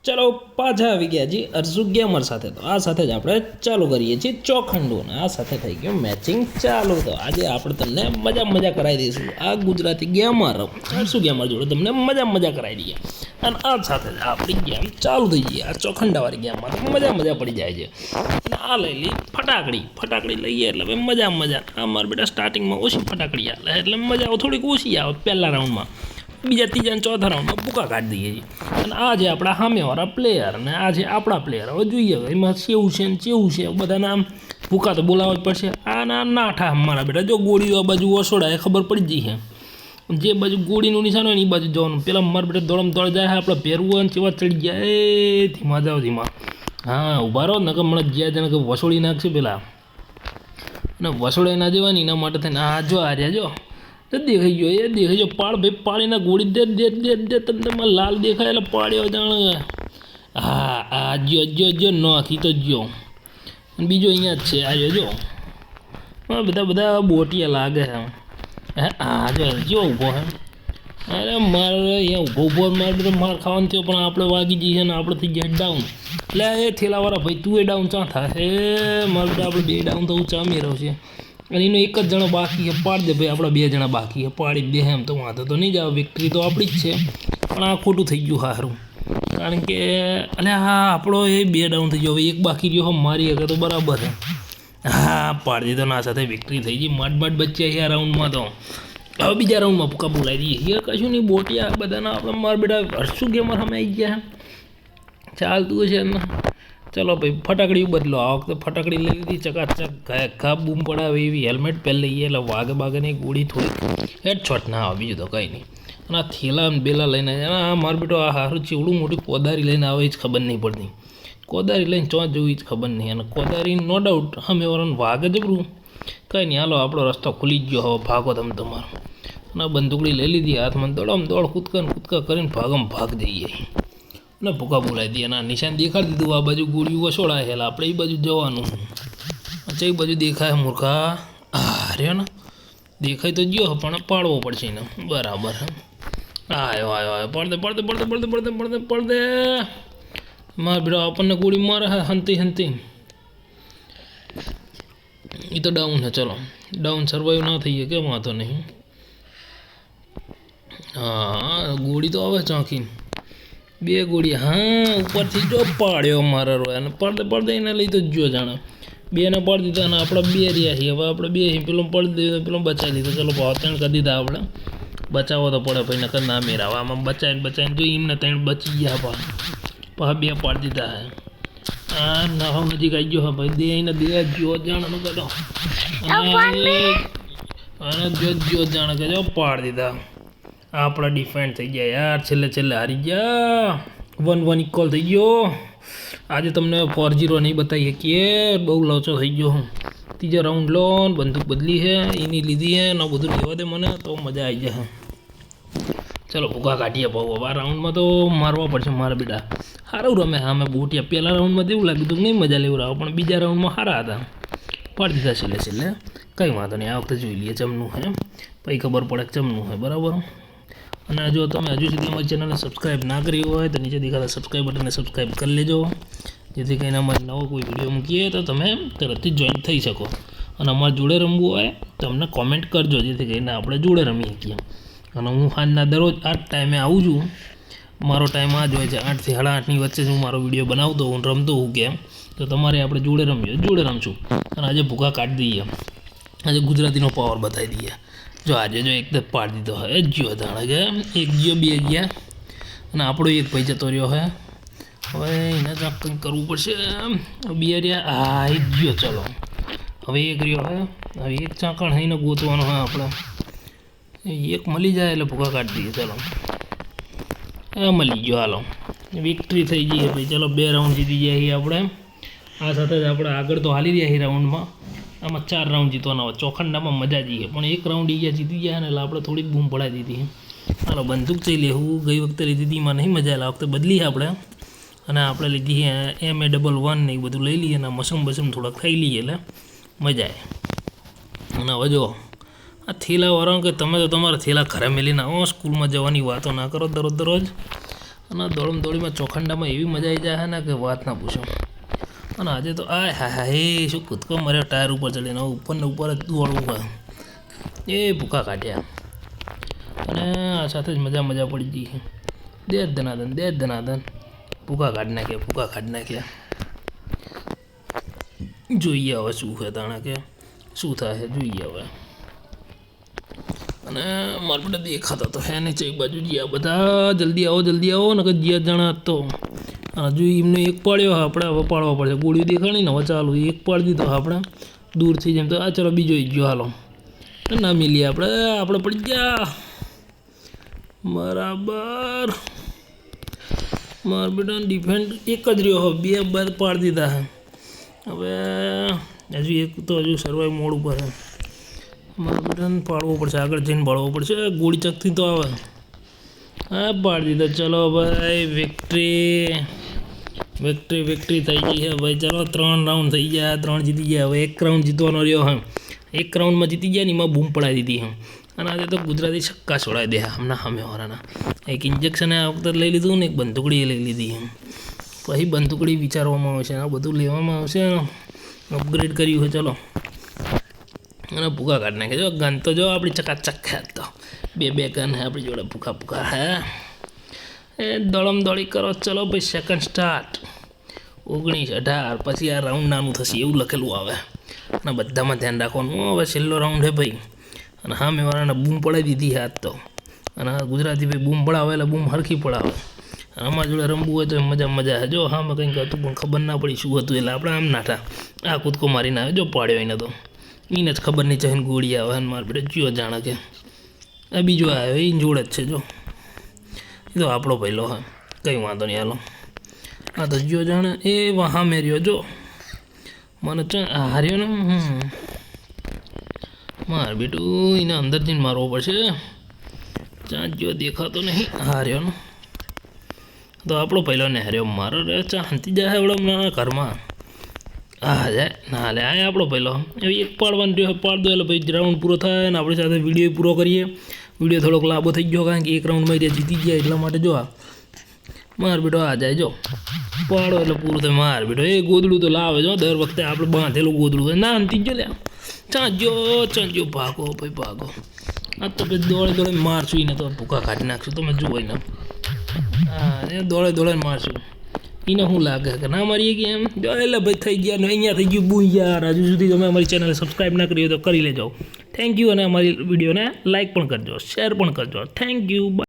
ચલો પાછા આવી ગયા છીએ અર્જુ ગેમર સાથે. તો આ સાથે જ આપણે ચાલુ કરીએ છીએ ચોખંડું, અને આ સાથે થઈ ગયું મેચિંગ ચાલુ. તો આજે આપણે તમને મજા કરાવી દઈશું આ ગુજરાતી ગેમર અર્જુ ગેમર જોડે તમને મજા કરાવી દઈએ. અને આ સાથે જ આપણી ગેમ ચાલુ થઈ ગઈ. આ ચોખંડાવાળી ગેમમાં તો મજા પડી જાય છે. અને આ લઈ લઈ ફટાકડી લઈએ એટલે ભાઈ મજા. આ મારા બેટા સ્ટાર્ટિંગમાં ઓછી ફટાકડી આવે એટલે મજા થોડીક ઓછી આવે પહેલા રાઉન્ડમાં, બીજા ત્રીજા ચોથા રાઉન્ડમાં ભૂકા કાઢી દઈએ છીએ. અને આ જે આપણા સામેવાળા પ્લેયર અને આ જે આપણા પ્લેયર, હવે જોઈએ એમાં કેવું છે ને કેવું છે. બધાના આમ ભૂકા તો બોલાવવા જ પડશે. આ નાઠા મારા બેટા જો ગોળીઓ આ બાજુ વસોડાય ખબર પડી જઈ છે, જે બાજુ ગોળીનું નિશાન હોય ને એ બાજુ જવાનું. પેલા મારા બેટા દોડ જાય છે, આપણે પહેરવું હોય ને કેવા ચડી ગયા. એ ધીમા જાઓ ધીમા. હા ઊભા રહો ને કે મને જ્યાં જાણે કે વસોડી નાખશે પેલા, અને વસોડાઈ ના જવાની એના માટે થઈને આ જો આ રહ્યા જો દેખાઈ ગયો પાડ ભાઈ, પાડીને ગોળી દે તમને લાલ દેખાય એટલે પાડ્યો જાણે. હા આ જો નાખી તો જો. અને બીજો અહીંયા જ છે આ જો. હા બધા બોટિયા લાગે છે. હા જો ઊભો હે. અરે મારે અહીંયા ઊભો મારે ખાવાનું થયો, પણ આપણે વાગી જઈએ ને આપણે થઈ ગયા ડાઉન. એટલે એ થેલાવાળા ભાઈ તું એ ડાઉન ચા થાય મારે આપણે બે ડાઉન થવું ચા મેળવ છે. અને એનો એક જ જણો બાકી છે, પાડી દે ભાઈ. આપણા બે જણા બાકી છે, પાડી દે એમ તો વાંધો તો નહીં જ આવે. વિક્ટરી તો આપણી જ છે, પણ આ ખોટું થઈ ગયું સારું. કારણ કે અલે હા આપણો એ બે ડાઉન થઈ ગયો. હવે એક બાકી રહ્યો મારી હકે તો બરાબર છે. હા પાડી દીધો ના સાથે વિક્ટરી થઈ ગઈ. માંડ બચ્યા છે આ રાઉન્ડમાં. તો હવે બીજા રાઉન્ડમાં ભૂકા બોલાવી દઈએ. કશું નહીં બોટિયા બધાના આપણે મારા બેટા અર્જુ ગેમર અમે આવી ગયા ચાલતું છે એમને. ચલો ભાઈ ફટાકડી બદલો. આ વખતે ફટાકડી લઈ લીધી ચકાચક ઘા બૂમ પડાવે એવી. હેલ્મેટ પહેરી લઈએ એટલે વાગે ગોળી થોડીક હેડશોટ ના આવે, બીજું તો કંઈ નહીં. અને આ થેલા બેલા લઈને આ મારો બેટો આ સારું ચેવડું મોટી કોદારી લઈને આવે જ ખબર નહીં પડતી. કોદારી લઈને ચોં જોવી જ ખબર નહીં. અને કોદારી નો ડાઉટ અમે વરણ વાગે જબરું. કંઈ નહીં હાલો આપણો રસ્તો ખુલી જ ગયો. હવે ભાગો તમે તમારો. અને બંદૂકડી લઈ લીધી હાથમાં, દોડ કૂદકા કરીને ભાગ જઈએ ને ભૂકા બોલાવી દઈએ. અને નિશાન દેખાડી દીધું. આ બાજુ ગોળીઓ વસોડાય એટલે આપણે એ બાજુ જવાનું. અચ્છા એ બાજુ દેખાય મૂર્ખા. હા રહ્યો ને દેખાય તો ગયો પણ પાડવો પડશે એને બરાબર. આવ્યો પડદે મારે બેટા આપણને ગોળી મારે હંતી. એ તો ડાઉન છે. ચલો ડાઉન સર્વાઈવ ના થઈએ કેમ વાંધો નહીં. હા ગોળી તો આવે ચાંખી બે ગોળી. હા ઉપરથી જો પાડ્યો મારા રોય. અને પડદે એને લઈ તો જો જાણે બેને પાડી દીધા. અને આપણે બે રહ્યા છીએ. હવે આપણે બે પેલો પડી દીધો, પેલો બચાવી દીધો. ચલો ભાવ ત્રણ કરી દીધા આપણે. બચાવવો તો પડે ભાઈ, નકર ના મેળાવે. આમાં બચાવીને જો એમને ત્રણ બચી ગયા પા બે પાડી દીધા હે. હા નવો નજીક આવી ગયો હા ભાઈ. દે જો જાણે કરો. અને જો જાણે કે જો પાડી દીધા. આપણા ડિફેન્ડ થઈ ગયા યાર. છેલ્લે હારી ગયા. 1-1 ઇક્વલ થઈ ગયો. આજે તમને 4-0 નહીં બતાવી શકીએ, બહુ લોચો થઈ ગયો. ત્રીજો રાઉન્ડ લો, બંદૂક બદલી છે એની લીધી છે ને બધું લેવા દે મને તો મજા આવી જાય. ચલો ભૂકા કાઢીએ ભાવ. હવે આ રાઉન્ડમાં તો મારવા પડશે મારા બેટા. સારું રમે હા અમે બોટિયા. પહેલા રાઉન્ડમાં એવું લાગ્યું હતું નહીં મજા લેવું રાવ, પણ બીજા રાઉન્ડમાં સારા હતા. પાડી દીધા છેલ્લે. કંઈ વાંધો નહીં. આ વખતે જોઈ લઈએ ચમનું હે પછી ખબર પડે ચમનું હે બરાબર. અને જો તમે હજુ સુધી અમારી ચેનલને સબસ્ક્રાઈબ ના કરી હોય તો નીચે દેખાતા સબસ્ક્રાઈબ બટનને સબસ્ક્રાઈબ કરી લેજો, જેથી કરીને અમારે નવો કોઈ વિડીયો મૂકીએ તો તમે તરત જ જોઈન થઈ શકો. અને અમારે જોડે રમવું હોય તો અમને કોમેન્ટ કરજો, જેથી કરીને આપણે જોડે રમી શકીએ. અને હું સાંજના દરરોજ આ ટાઈમે આવું છું. મારો ટાઈમ આ જ હોય છે 8 થી 8:30ની વચ્ચે હું મારો વિડીયો બનાવતો હું રમતો હું ગેમ. તો તમારે આપણે જોડે રમશું. અને આજે ભૂકા કાઢી દઈએ. આજે ગુજરાતીનો પાવર બતાવી દઈએ. જો આજે જો એકદમ પાડી દીધો હે. જ્યો જાણે કે એક ગયો બે ગયા અને આપણો એક ભાઈ જતો રહ્યો હે. હવે એને જ કંઈક કરવું પડશે. બે રહ્યા હા એક ગયો. ચલો હવે એક રહ્યો હે. હવે એક ચાકણ હઈને ગોતવાનો હા આપણે. એક મળી જાય એટલે ભૂકા કાઢી દઈએ. ચલો મળી ગયો. હાલો વિક્ટરી થઈ ગઈ ભાઈ. ચલો 2 રાઉન્ડ જીતી ગયા છીએ આપણે. આ સાથે જ આપણે આગળ તો હાલી રહ્યા છીએ રાઉન્ડમાં. આમાં 4 રાઉન્ડ જીતવાના હોય. ચોખંડામાં મજા જઈએ, પણ એક રાઉન્ડ જીતી ગયા ને એટલે આપણે થોડીક બૂમ પડાવી દીધી. હાલો બંદૂક જઈ લેવું. ગઈ વખતે લીધી હતી એમાં નહીં મજા આવે. આ વખતે બદલી આપણે. અને આપણે લીધી MA11 ને એ બધું લઈ લઈએ. અને મશરૂમ થોડાક ખાઈ લઈએ એટલે મજા આવે. અને હવે જો આ થેલાવાળા કે તમે તો તમારા થેલા ઘરે મેલીને આવો. સ્કૂલમાં જવાની વાતો ના કરો દરરોજ. અને દોડીમાં ચોખંડામાં એવી મજા આવી જાય ને કે વાત ના પૂછો. અને આજે તો આ હા એ શું કૂદકો માર્યો ટાયર ઉપર ચડીને ઉપર ને ઉપર જ દોડવું હોય એ ભૂકા કાઢ્યા. અને આ સાથે જ મજા પડી ગઈ. દે ધનાધન ભૂકા કાઢી નાખ્યા. જોઈએ હવે શું છે તાણે કે શું થાય જોઈએ હવે. અને મારા બધા દેખાતા તો હે નહીં એક બાજુ જ્યાં બધા જલ્દી આવો ને કે જ્યાં જણા તો હજુ એમને એક પાડ્યો આપણે હવે પાડવા પડશે. ગોળીઓ દેખાણી ને હવે ચાલુ એક પાડી દીધો આપણે દૂરથી જેમ તો આ ચલો બીજો ગયો હાલો ના મિલીએ આપણે પડી ગયા બરાબર. મારા બેટા ડિફેન્ડ એક જ રહ્યો હવે બે બાદ પાડી દીધા હવે હજુ એક તો હજુ સર્વાઈવ મોડ ઉપર છે. મારા બેટાને પાડવો પડશે આગળ જઈને પાડવો પડશે ગોળી ચકથી તો આવે હા પાડી દીધા. ચલો ભાઈ વિક્ટરી થઈ ગઈ છે ભાઈ. ચલો 3 રાઉન્ડ થઈ ગયા 3 જીતી ગયા. હવે 1 રાઉન્ડ જીતવાનો રહ્યો હા 1 રાઉન્ડમાં જીતી ગયા ને એમાં બૂમ પડાવી દીધી હા. અને આજે તો ગુજરાતી છક્કા છોડાવી દે હમણાં સામેવાળાના. એક ઇન્જેક્શન આ વખતે લઈ લીધું ને એક બંદૂકડી લઈ લીધી. પછી બંદૂકડી વિચારવામાં આવશે આ બધું લેવામાં આવશે અપગ્રેડ કર્યું છે. ચલો અને ભૂકા કાઢી નાખે જો ગન તો જો આપણી ચકાચક હે તો બે ગન હે આપણી જોડે ભૂકા હે એ દોડી કરો. ચલો ભાઈ સેકન્ડ સ્ટાર્ટ 19 18 પછી આ રાઉન્ડ નાનું થશે એવું લખેલું આવે અને બધામાં ધ્યાન રાખવાનું. હવે છેલ્લો રાઉન્ડ હે ભાઈ. અને હા મેં વાળાને બૂમ પડાવી દીધી હાથ તો. અને ગુજરાતી ભાઈ બૂમ પડાવે એટલે બૂમ હરખી પડાવે. અમારા જોડે રમવું હોય તો મજા છે. જો હા મેં કંઈક હતું પણ ખબર ના પડી શું હતું એટલે આપણે આમ નાઠા આ કૂદકો મારીને આવે જો પાડ્યો એને તો એને જ ખબર નહીં ચાહીને ગોળી આવે અને મારે બેટા જીઓ જાણે કે આ બીજો આવ્યો એ જોડે જ છે. જો એ તો આપણો પહેલો હા કંઈ વાંધો નહીં હાલો. આ તો જીઓ જાણે એ હા મેં રહ્યો જો મને હાર્યો ને મારે બેટું એને અંદર જઈને મારવો પડશે. ચા જો દેખાતો નહીં હાર્યો ને તો આપણો પહેલો ને હાર્યો મારો રે ચા હંતી જાય એવડો ઘરમાં હા જાય ના લે આ આપણો પહેલો એવી એક પાડવાનું રહ્યો પાડ દો એટલે ભાઈ રાઉન્ડ પૂરો થાય ને આપણી સાથે વિડીયો પૂરો કરીએ. વિડીયો થોડોક લાંબો થઈ ગયો કારણ કે 1 રાઉન્ડમાં જીતી ગયા એટલા માટે જો આ માર બેટો આ જાય જો પાડો એટલે પૂરું થાય. માર બેટો એ ગોદડું તો લાવે જો દર વખતે આપણે બાંધેલું ગોદડું ના હંતી જો લે ચાંજો ભાગો ભાઈ ભાગો. આ તો ભાઈ દોડે મારશું એને તો ભૂકા કાઢી નાખશું તમે જુઓ એને હા એ દોડે મારશું એને શું લાગે કે ના મારીએ કે એમ જો એટલે ભાઈ થઈ ગયા ને અહીંયા થઈ ગયું બું યાર. હજુ સુધી તમે અમારી ચેનલ સબસ્ક્રાઈબ ના કરી હોય તો કરી લેજો. થેન્ક યુ અને અમારી વિડીયોને લાઇક પણ કરજો શેર પણ કરજો. Thank you.